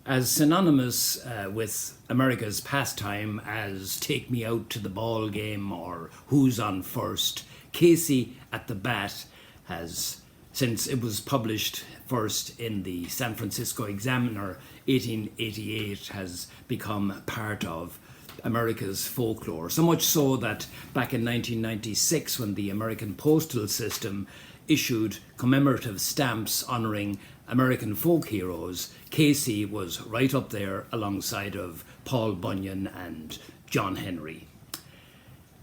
As synonymous with America's pastime as Take Me Out to the Ball Game or Who's on First, Casey at the Bat has, since it was published first in the San Francisco Examiner 1888, has become part of America's folklore. So much so that back in 1996, when the American postal system issued commemorative stamps honouring American folk heroes, Casey was right up there alongside of Paul Bunyan and John Henry.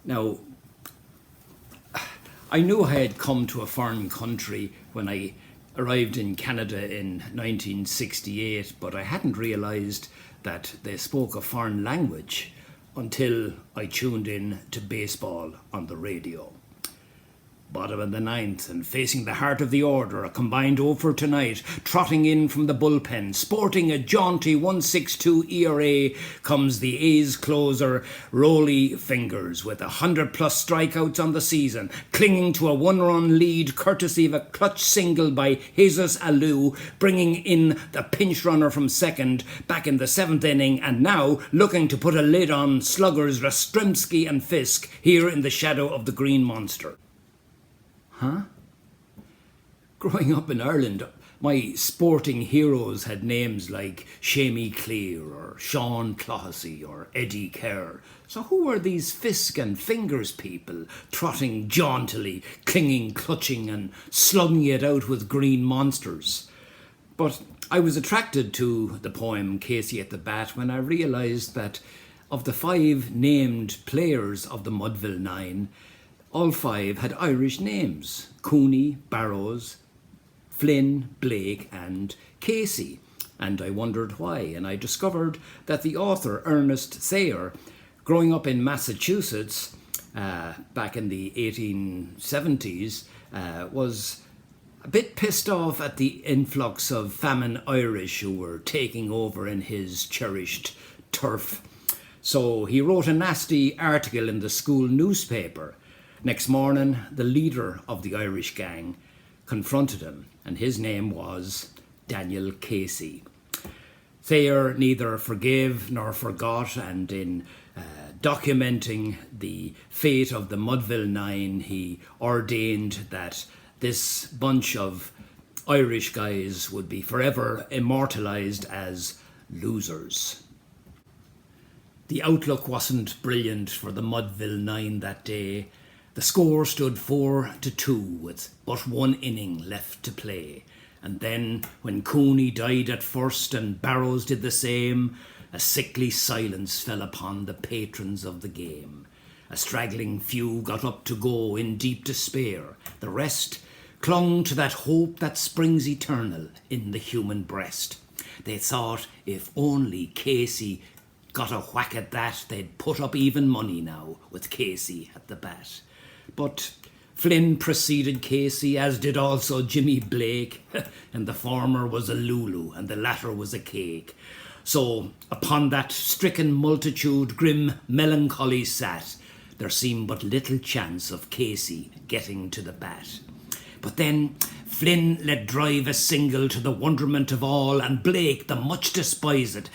Now, I knew I had come to a foreign country when I arrived in Canada in 1968, but I hadn't realised that they spoke a foreign language until I tuned in to baseball on the radio. Bottom of the ninth, and facing the heart of the order, a combined over tonight, trotting in from the bullpen, sporting a jaunty 1.62 ERA, comes the A's closer, Rolly Fingers, with 100+ strikeouts on the season, clinging to a one-run lead courtesy of a clutch single by Jesus Alou, bringing in the pinch runner from second back in the 7th inning, and now looking to put a lid on sluggers Rostrzemski and Fisk here in the shadow of the Green Monster. Huh? Growing up in Ireland, my sporting heroes had names like Shamie Clear or Sean Clohessy or Eddie Kerr. So who were these Fisk and Fingers people, trotting jauntily, clinging, clutching and slugging it out with green monsters? But I was attracted to the poem Casey at the Bat when I realised that of the 5 named players of the Mudville Nine, all 5 had Irish names: Cooney, Barrows, Flynn, Blake and Casey. And I wondered why, and I discovered that the author, Ernest Thayer, growing up in Massachusetts back in the 1870s, was a bit pissed off at the influx of famine Irish who were taking over in his cherished turf. So he wrote a nasty article in the school newspaper. Next morning, the leader of the Irish gang confronted him, and his name was Daniel Casey. Thayer neither forgave nor forgot, and in documenting the fate of the Mudville Nine, he ordained that this bunch of Irish guys would be forever immortalised as losers. The outlook wasn't brilliant for the Mudville Nine that day. The score stood 4-2 with but 1 inning left to play. And then, when Cooney died at first and Barrows did the same, a sickly silence fell upon the patrons of the game. A straggling few got up to go in deep despair. The rest clung to that hope that springs eternal in the human breast. They thought if only Casey got a whack at that, they'd put up even money now with Casey at the bat. But Flynn preceded Casey, as did also Jimmy Blake, and the former was a Lulu and the latter was a cake. So upon that stricken multitude grim melancholy sat. There seemed but little chance of Casey getting to the bat. But then Flynn let drive a single to the wonderment of all, and Blake, the much despised,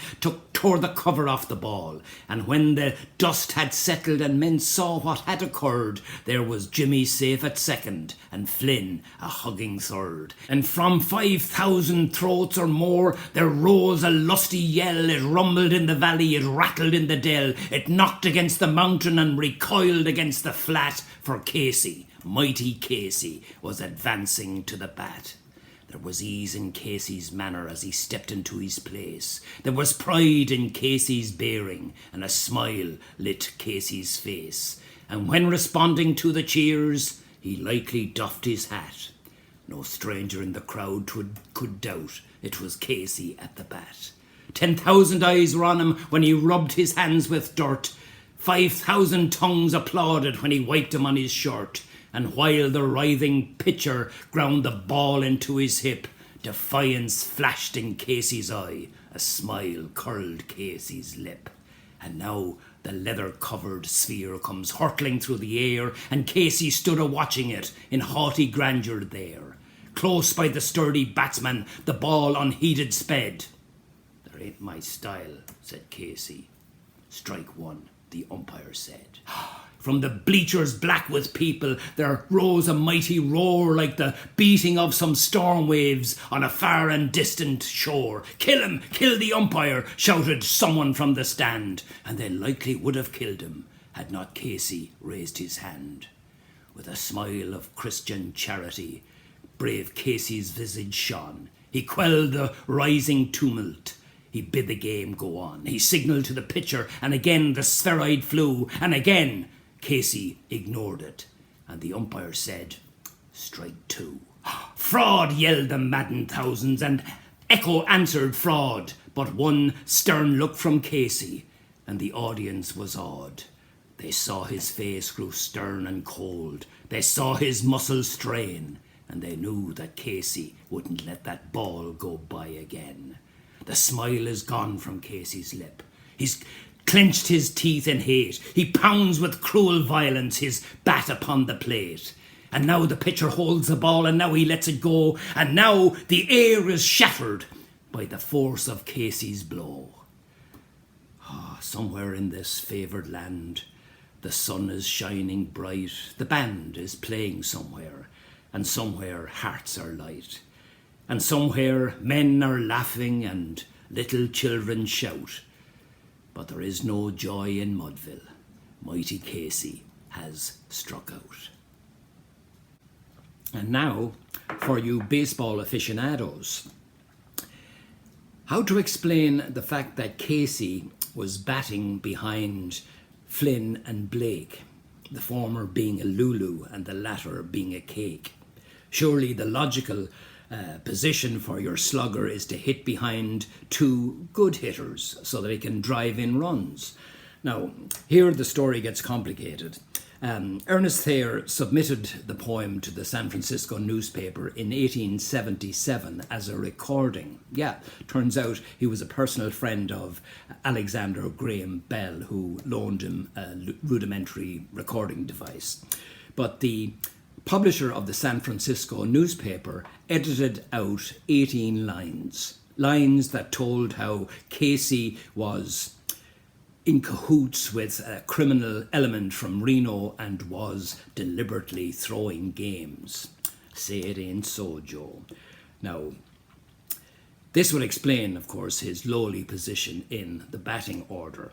tore the cover off the ball. And when the dust had settled and men saw what had occurred, there was Jimmy safe at second, and Flynn a hugging third. And from 5,000 throats or more there rose a lusty yell. It rumbled in the valley, it rattled in the dell, it knocked against the mountain and recoiled against the flat, for Casey, mighty Casey, was advancing to the bat. There was ease in Casey's manner as he stepped into his place. There was pride in Casey's bearing, and a smile lit Casey's face. And when responding to the cheers, he lightly doffed his hat. No stranger in the crowd could doubt it was Casey at the bat. 10,000 eyes were on him when he rubbed his hands with dirt. 5,000 tongues applauded when he wiped him on his shirt. And while the writhing pitcher ground the ball into his hip, defiance flashed in Casey's eye, a smile curled Casey's lip. And now the leather-covered sphere comes hurtling through the air, and Casey stood a-watching it in haughty grandeur there. Close by the sturdy batsman, the ball unheeded sped. The "That ain't my style," said Casey. "Strike one," the umpire said. From the bleachers black with people there rose a mighty roar like the beating of some storm waves on a far and distant shore. "Kill him! Kill the umpire!" shouted someone from the stand, and they likely would have killed him had not Casey raised his hand. With a smile of Christian charity, brave Casey's visage shone. He quelled the rising tumult. He bid the game go on. He signalled to the pitcher, and again the spheroid flew, and again Casey ignored it, and the umpire said, "Strike two." "Fraud!" yelled the maddened thousands, and echo answered fraud. But one stern look from Casey, and the audience was awed. They saw his face grow stern and cold. They saw his muscles strain, and they knew that Casey wouldn't let that ball go by again. The smile is gone from Casey's lip. He's clenched his teeth in hate. He pounds with cruel violence his bat upon the plate. And now the pitcher holds the ball, and now he lets it go, and now the air is shattered by the force of Casey's blow. Somewhere in this favoured land, the sun is shining bright, the band is playing somewhere, and somewhere hearts are light, and somewhere men are laughing and little children shout. But there is no joy in Mudville. Mighty Casey has struck out. And now, for you baseball aficionados, how to explain the fact that Casey was batting behind Flynn and Blake, the former being a Lulu and the latter being a cake? Surely the logical position for your slugger is to hit behind two good hitters so that he can drive in runs. Now, here the story gets complicated. Ernest Thayer submitted the poem to the San Francisco newspaper in 1877 as a recording. Yeah, turns out he was a personal friend of Alexander Graham Bell, who loaned him a rudimentary recording device. But the publisher of the San Francisco newspaper edited out 18 lines that told how Casey was in cahoots with a criminal element from Reno and was deliberately throwing games. Say it ain't so, Joe. Now, this would explain, of course, his lowly position in the batting order.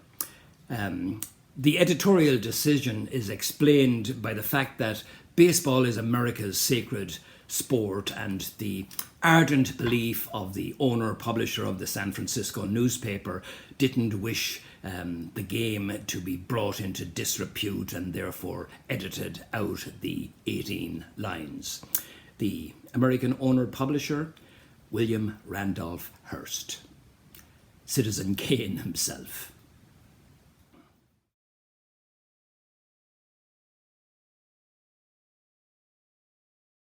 The editorial decision is explained by the fact that baseball is America's sacred sport, and the ardent belief of the owner-publisher of the San Francisco newspaper didn't wish the game to be brought into disrepute, and therefore edited out the 18 lines. The American owner-publisher, William Randolph Hearst, Citizen Kane himself.